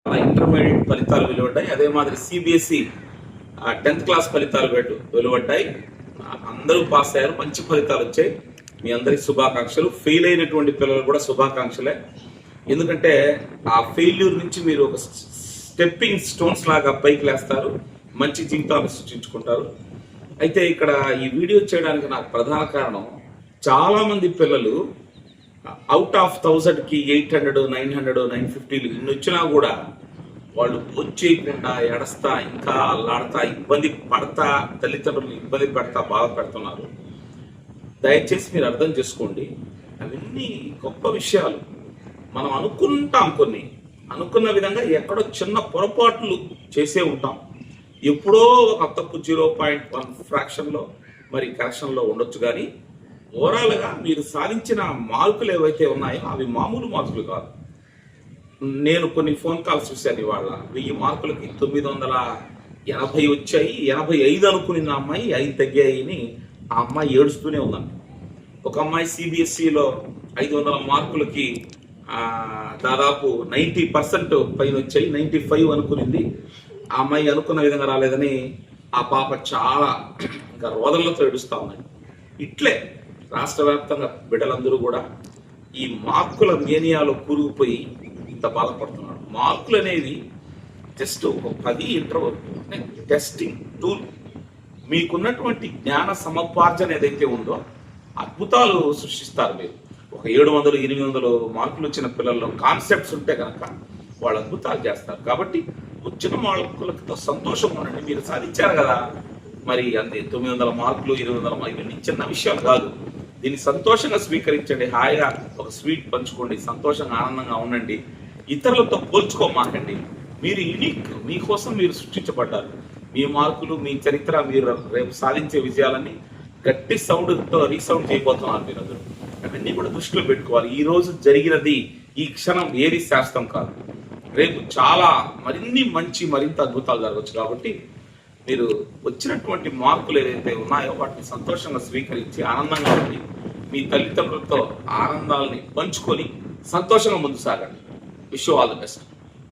Intermediate ఫలితాలు వెలువడ్డాయి. అదే మాదిరి సిబిఎస్ఈ 10th క్లాస్ ఫలితాలు వెలువడ్డాయి. అందరూ పాస్ అయ్యారు, మంచి ఫలితాలు వచ్చాయి. మీ అందరికి శుభాకాంక్షలు. ఫెయిల్ అయినటువంటి పిల్లలు కూడా శుభాకాంక్షలే. ఎందుకంటే ఆ ఫెయిల్యూర్ నుంచి మీరు ఒక స్టెప్పింగ్ స్టోన్స్ లాగా పైకి లేస్తారు, మంచి జీవితాన్ని సృష్టించుకుంటారు. అయితే ఇక్కడ ఈ వీడియో చేయడానికి నాకు ప్రధాన కారణం, చాలా మంది పిల్లలు అవుట్ ఆఫ్ 1000కి 800, 900, 950 ఇన్ని వచ్చినా కూడా వాళ్ళు వచ్చేయకుండా ఎడస్తా, ఇంకా అల్లాడతా, ఇబ్బంది పడతా, తల్లిదండ్రులను ఇబ్బంది పెడతా, బాధ పెడుతున్నారు. దయచేసి మీరు అర్థం చేసుకోండి, అవన్నీ గొప్ప విషయాలు. మనం అనుకుంటాం, కొన్ని అనుకున్న విధంగా ఎక్కడో చిన్న పొరపాట్లు చేసే ఉంటాం. ఎప్పుడో ఒక తప్పు 0.1 ఫ్రాక్షన్లో మరి కరెక్షన్లో ఉండొచ్చు. కానీ ఓవరాల్గా మీరు సాధించిన మార్కులు ఏవైతే ఉన్నాయో అవి మామూలు మార్కులు కాదు. నేను కొన్ని ఫోన్ కాల్స్ చూశాను ఇవాళ. 1000 మార్కులకి 980 వచ్చాయి, 85 అనుకున్న అమ్మాయి 5 తగ్గాయని ఆ అమ్మాయి ఏడుస్తూనే ఉందండి. ఒక అమ్మాయి సిబిఎస్ఈలో 500 మార్కులకి దాదాపు 90% పైన వచ్చాయి, 95 అనుకునింది. ఆ అమ్మాయి అనుకున్న విధంగా రాలేదని ఆ పాప చాలా ఇంకా రోదనలతో ఏడుస్తూ ఉన్నాయి. ఇట్లే రాష్ట్ర వ్యాప్తంగా బిడ్డలందరూ కూడా ఈ మార్కుల మేనియాలో కూరుకుపోయి ఇంత బాధపడుతున్నారు. మార్కులు అనేవి జస్ట్ ఒక 10 ఇంటర్వల్ టెస్టింగ్ టూల్. మీకున్నటువంటి జ్ఞాన సముపార్జన ఏదైతే ఉందో అద్భుతాలు సృష్టిస్తారు. మీరు ఒక 700, 800 మార్కులు వచ్చిన పిల్లల్లో కాన్సెప్ట్స్ ఉంటే కనుక వాళ్ళు అద్భుతాలు చేస్తారు. కాబట్టి వచ్చిన మార్కులతో సంతోషంగా ఉండండి. మీరు సాధించారు కదా, మరి అంతే 900 మార్కులు, 200 మార్కులు ఇవన్నీ చిన్న విషయాలు కాదు. దీన్ని సంతోషంగా స్వీకరించండి, హాయిగా ఒక స్వీట్ పంచుకోండి, సంతోషంగా ఆనందంగా ఉండండి. ఇతరులతో పోల్చుకోమాకండి. మీరు యూనిక్, మీకోసం మీరు సృష్టించబడ్డారు. మీ మార్కులు, మీ చరిత్ర, మీరు రేపు సాధించే విజయాలని గట్టి సౌండ్తో రీసౌండ్ చేయబోతున్నారు మీరందరూ. అవన్నీ కూడా దృష్టిలో పెట్టుకోవాలి. ఈ రోజు జరిగినది, ఈ క్షణం ఏది శాశ్వతం కాదు. రేపు చాలా మరింత అద్భుతాలు జరగవచ్చు. కాబట్టి మీరు వచ్చినటువంటి మార్కులు ఏదైతే ఉన్నాయో వాటిని సంతోషంగా స్వీకరించి ఆనందంగా ఉండి మీ తల్లిదండ్రులతో ఆనందాలని పంచుకొని సంతోషంగా ముందు సాగండి. Wish you all the best.